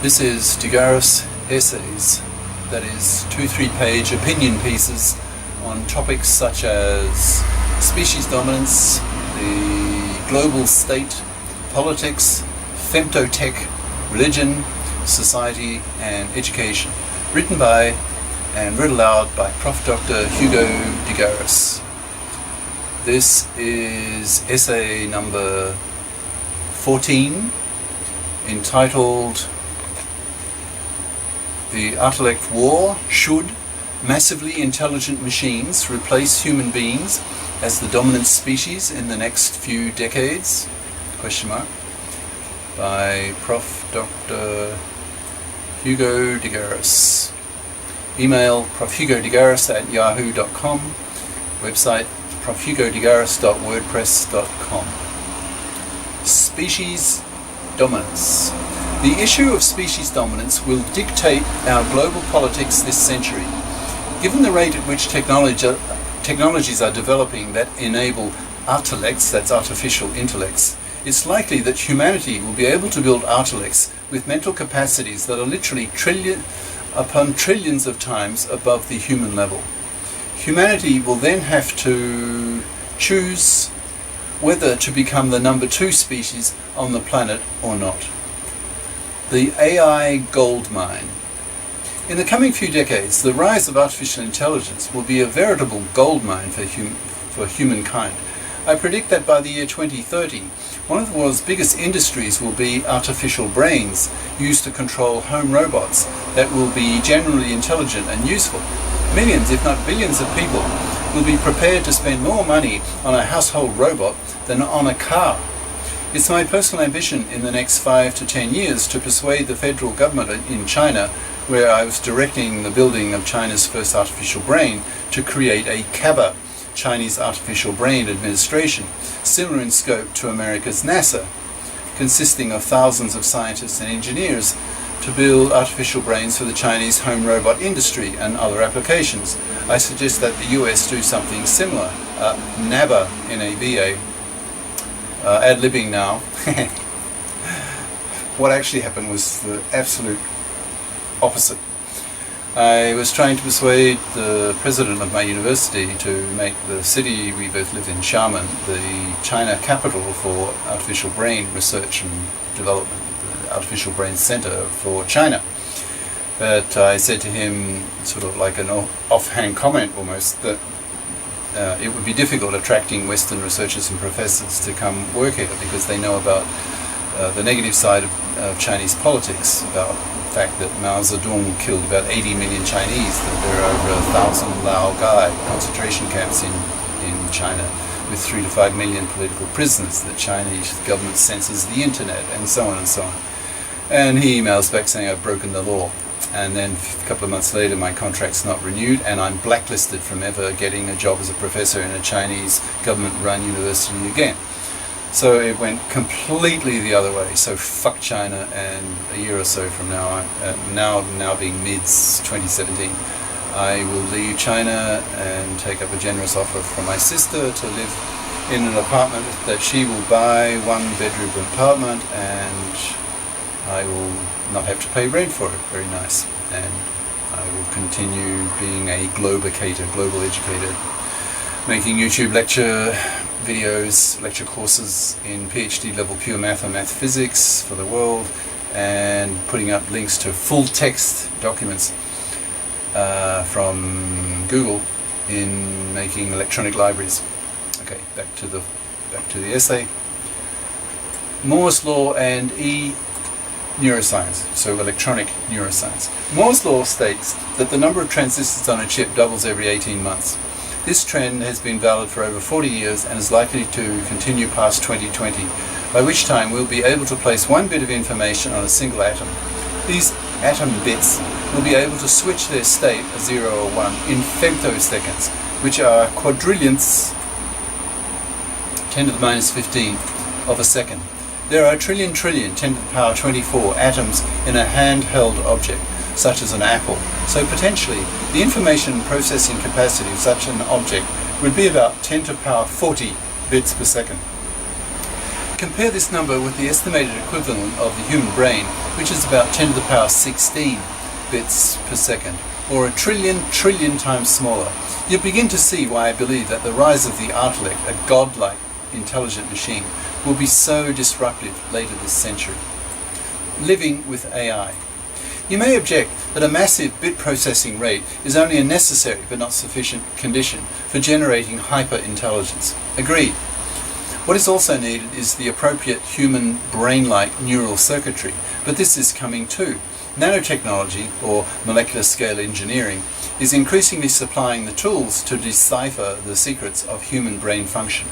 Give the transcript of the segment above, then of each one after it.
This is GARIS Essays, that is 2-3 page opinion pieces on topics such as species dominance, the global state, politics, femtotech, religion, society and education, written by and read aloud by Prof. Dr. Hugo de GARIS. This is essay number 14, entitled "The Intellect War: Should Massively Intelligent Machines Replace Human Beings as the Dominant Species in the Next Few Decades?" By Prof. Dr. Hugo de GARIS. Email profhugodegaris@yahoo.com. Website profhugodegaris.wordpress.com. Species dominance. The issue of species dominance will dictate our global politics this century. Given the rate at which technologies are developing that enable intellects, that's artificial intellects, it's likely that humanity will be able to build intellects with mental capacities that are literally trillions of times above the human level. Humanity will then have to choose whether to become the number 2 species on the planet or not. The AI gold mine. In the coming few decades, the rise of artificial intelligence will be a veritable gold mine for humankind. I predict that by the year 2030, one of the world's biggest industries will be artificial brains used to control home robots that will be generally intelligent and useful. Millions, if not billions of people will be prepared to spend more money on a household robot than on a car. It's my personal ambition in the next 5 to 10 years to persuade the federal government in China, where I was directing the building of China's first artificial brain, to create a CABA, Chinese Artificial Brain Administration, similar in scope to America's NASA, consisting of thousands of scientists and engineers to build artificial brains for the Chinese home robot industry and other applications. I suggest that the US do something similar. NABA, N-A-B-A, ad-libbing now. What actually happened was the absolute opposite. I was trying to persuade the president of my university to make the city we both live in, Xiamen, the China capital for artificial brain research and development, the Artificial Brain Center for China. But I said to him, sort of like an offhand comment almost, that it would be difficult attracting Western researchers and professors to come work here because they know about the negative side of Chinese politics, about the fact that Mao Zedong killed about 80 million Chinese, that there are over 1,000 Laogai concentration camps in China with 3 to 5 million political prisoners, that Chinese government censors the internet, and so on and so on. And he emails back saying I've broken the law. And then a couple of months later my contract's not renewed and I'm blacklisted from ever getting a job as a professor in a Chinese government-run university again. So it went completely the other way. So fuck China, and a year or so from now, now being mid-2017, I will leave China and take up a generous offer from my sister to live in an apartment that she will buy, 1-bedroom apartment, and I will not have to pay rent for it. Very nice. And I will continue being a global educator, making YouTube lecture videos, lecture courses in PhD level pure math and math physics for the world, and putting up links to full text documents from Google in making electronic libraries. Okay, back to the essay. Moore's law and neuroscience, so electronic neuroscience. Moore's law states that the number of transistors on a chip doubles every 18 months. This trend has been valid for over 40 years and is likely to continue past 2020, by which time we'll be able to place 1 bit of information on a single atom. These atom bits will be able to switch their state, a 0 or 1, in femtoseconds, which are quadrillionths, 10 to the minus 15, of a second. There are a trillion, 10 to the power 24 atoms in a handheld object, such as an apple. So potentially, the information processing capacity of such an object would be about 10 to the power 40 bits per second. compare this number with the estimated equivalent of the human brain, which is about 10 to the power 16 bits per second, or a trillion times smaller, you begin to see why I believe that the rise of the intellect, a godlike intelligent machine, will be so disruptive later this century. Living with AI. You may object that a massive bit processing rate is only a necessary but not sufficient condition for generating hyper-intelligence. Agreed. What is also needed is the appropriate human brain-like neural circuitry, but this is coming too. Nanotechnology, or molecular scale engineering, is increasingly supplying the tools to decipher the secrets of human brain function.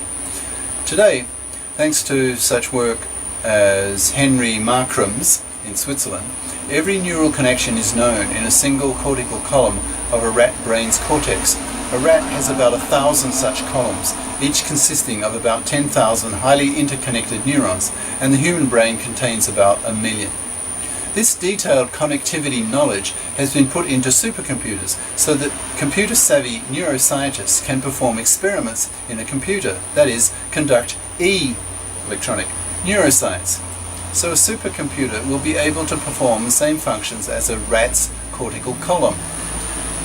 Today, thanks to such work as Henry Markram's in Switzerland, every neural connection is known in a single cortical column of a rat brain's cortex. A rat has about 1,000 such columns, each consisting of about 10,000 highly interconnected neurons, and the human brain contains about 1 million. This detailed connectivity knowledge has been put into supercomputers so that computer-savvy neuroscientists can perform experiments in a computer, that is, conduct electronic neuroscience. So a supercomputer will be able to perform the same functions as a rat's cortical column,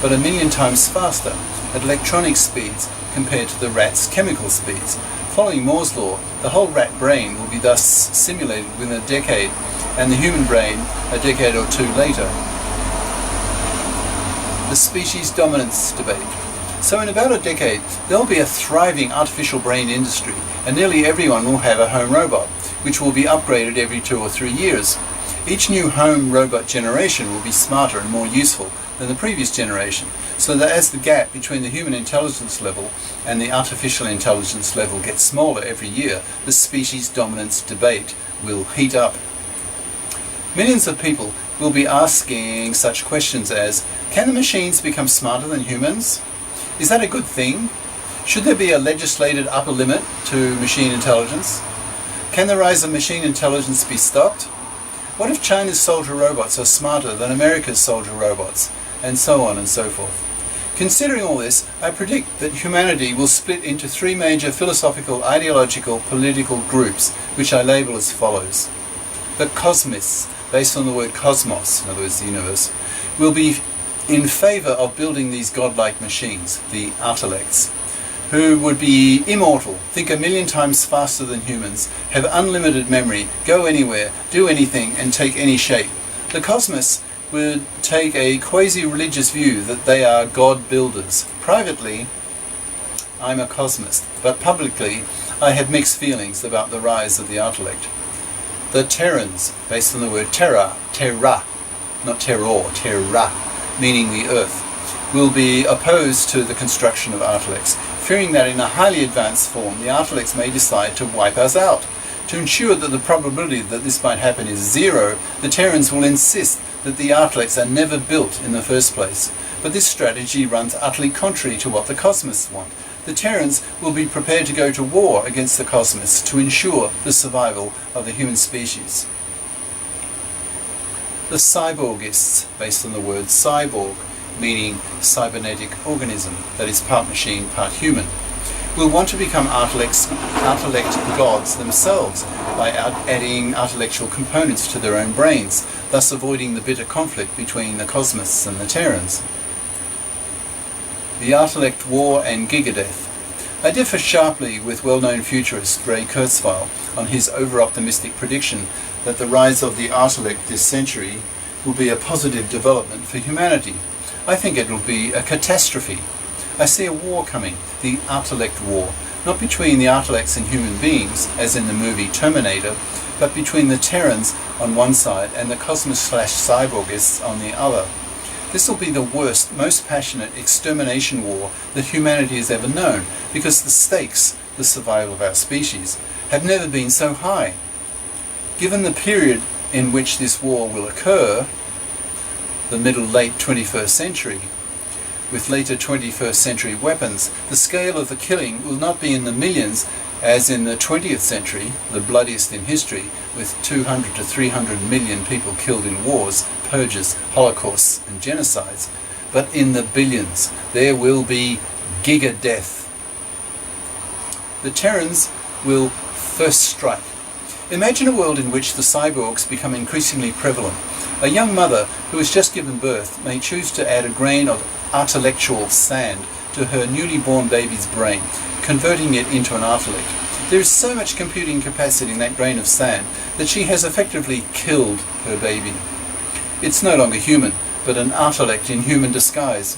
but 1 million times faster at electronic speeds compared to the rat's chemical speeds. Following Moore's law, the whole rat brain will be thus simulated within a decade, and the human brain a decade or two later. The species dominance debate. So in about a decade, there'll be a thriving artificial brain industry, and nearly everyone will have a home robot, which will be upgraded every 2 or 3 years. Each new home robot generation will be smarter and more useful than the previous generation, so that as the gap between the human intelligence level and the artificial intelligence level gets smaller every year, the species dominance debate will heat up. Millions of people will be asking such questions as, can the machines become smarter than humans? Is that a good thing? Should there be a legislated upper limit to machine intelligence? Can the rise of machine intelligence be stopped? What if China's soldier robots are smarter than America's soldier robots? And so on and so forth. Considering all this, I predict that humanity will split into 3 major philosophical, ideological, political groups, which I label as follows. The cosmists, based on the word cosmos, in other words the universe, will be in favour of building these godlike machines, the intellects, who would be immortal, think 1 million times faster than humans, have unlimited memory, go anywhere, do anything and take any shape. The cosmists would take a quasi-religious view that they are God builders. Privately, I'm a cosmist, but publicly I have mixed feelings about the rise of the intellect. The Terrans, based on the word terra, not terror, terra, meaning the earth, will be opposed to the construction of intellects, fearing that in a highly advanced form the intellects may decide to wipe us out. To ensure that the probability that this might happen is 0, the Terrans will insist that the intellects are never built in the first place. But this strategy runs utterly contrary to what the cosmists want. The Terrans will be prepared to go to war against the cosmists to ensure the survival of the human species. The cyborgists, based on the word cyborg, meaning cybernetic organism, that is part machine, part human, will want to become intellect gods themselves by adding intellectual components to their own brains, thus avoiding the bitter conflict between the cosmists and the Terrans. The intellect war and gigadeath. I differ sharply with well-known futurist Ray Kurzweil on his over-optimistic prediction that the rise of the intellect this century will be a positive development for humanity. I think it will be a catastrophe. I see a war coming, the intellect war, not between the intellects and human beings, as in the movie Terminator, but between the Terrans on one side and the cosmos/cyborgists on the other. This will be the worst, most passionate extermination war that humanity has ever known, because the stakes, the survival of our species, have never been so high. Given the period in which this war will occur, the middle-late 21st century, with later 21st century weapons, the scale of the killing will not be in the millions as in the 20th century, the bloodiest in history, with 200 to 300 million people killed in wars, purges, holocausts and genocides, but in the billions. There will be giga-death. The Terrans will first strike, Imagine a world in which the cyborgs become increasingly prevalent. A young mother who has just given birth may choose to add a grain of artellectual sand to her newly born baby's brain, converting it into an artelect. There is so much computing capacity in that grain of sand that she has effectively killed her baby. It's no longer human, but an artelect in human disguise.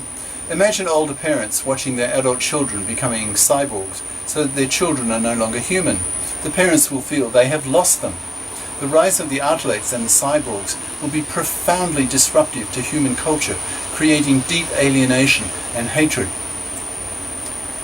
Imagine older parents watching their adult children becoming cyborgs so that their children are no longer human. The parents will feel they have lost them. The rise of the artelects and the cyborgs will be profoundly disruptive to human culture, creating deep alienation and hatred.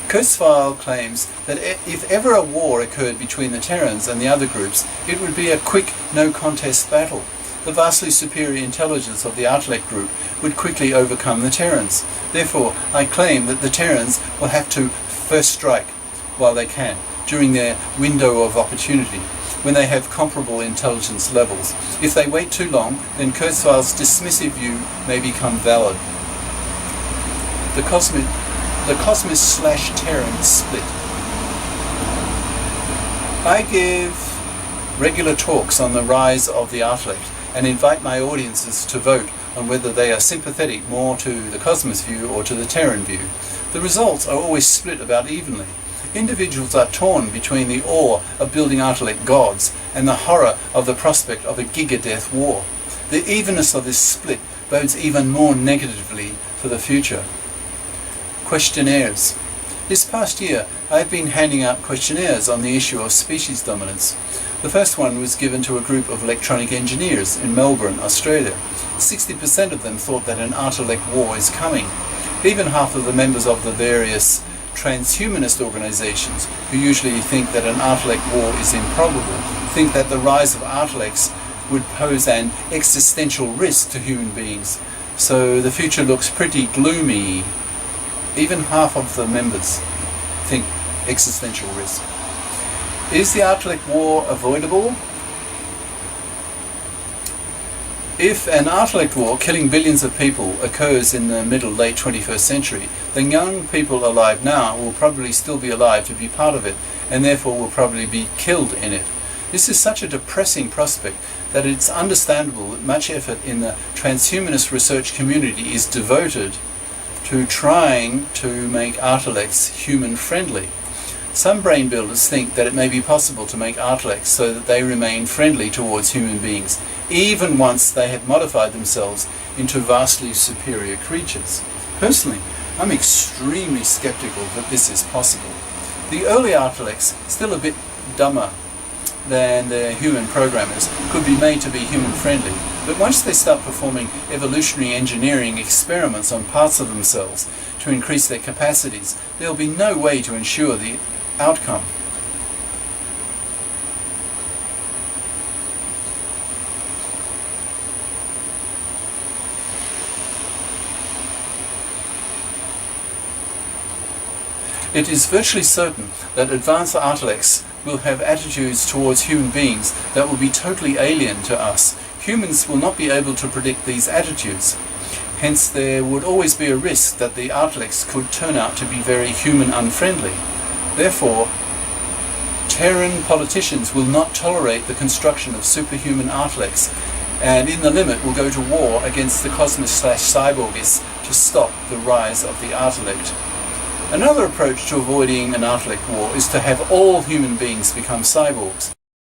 Kurzweil claims that if ever a war occurred between the Terrans and the other groups, it would be a quick, no-contest battle. The vastly superior intelligence of the Artelect group would quickly overcome the Terrans. Therefore, I claim that the Terrans will have to first strike while they can, during their window of opportunity, when they have comparable intelligence levels. If they wait too long, then Kurzweil's dismissive view may become valid. The Cosmos/Terran split. I give regular talks on the rise of the Artelect and invite my audiences to vote on whether they are sympathetic more to the Cosmos view or to the Terran view. The results are always split about evenly. Individuals are torn between the awe of building Artelect gods and the horror of the prospect of a giga-death war. The evenness of this split bodes even more negatively for the future. Questionnaires. This past year, I've been handing out questionnaires on the issue of species dominance. The first one was given to a group of electronic engineers in Melbourne, Australia. 60% of them thought that an Artelect war is coming. Even half of the members of the various transhumanist organizations, who usually think that an Artelect war is improbable, think that the rise of Artelects would pose an existential risk to human beings. So the future looks pretty gloomy. Even half of the members think existential risk. Is the Artelect war avoidable? If an Artelect war killing billions of people occurs in the late 21st century, then young people alive now will probably still be alive to be part of it, and therefore will probably be killed in it. This is such a depressing prospect that it's understandable that much effort in the transhumanist research community is devoted to trying to make Artelects human-friendly. Some brain builders think that it may be possible to make Artelects so that they remain friendly towards human beings, even once they have modified themselves into vastly superior creatures. Personally, I'm extremely skeptical that this is possible. The early Artelects, still a bit dumber than their human programmers, could be made to be human-friendly, but once they start performing evolutionary engineering experiments on parts of themselves to increase their capacities, there will be no way to ensure the outcome. It is virtually certain that advanced Artelects will have attitudes towards human beings that will be totally alien to us. Humans will not be able to predict these attitudes. Hence, there would always be a risk that the Artelects could turn out to be very human-unfriendly. Therefore, Terran politicians will not tolerate the construction of superhuman Artelects, and in the limit will go to war against the Cosmos/Cyborgists to stop the rise of the Artelect. Another approach to avoiding an Artelect war is to have all human beings become cyborgs.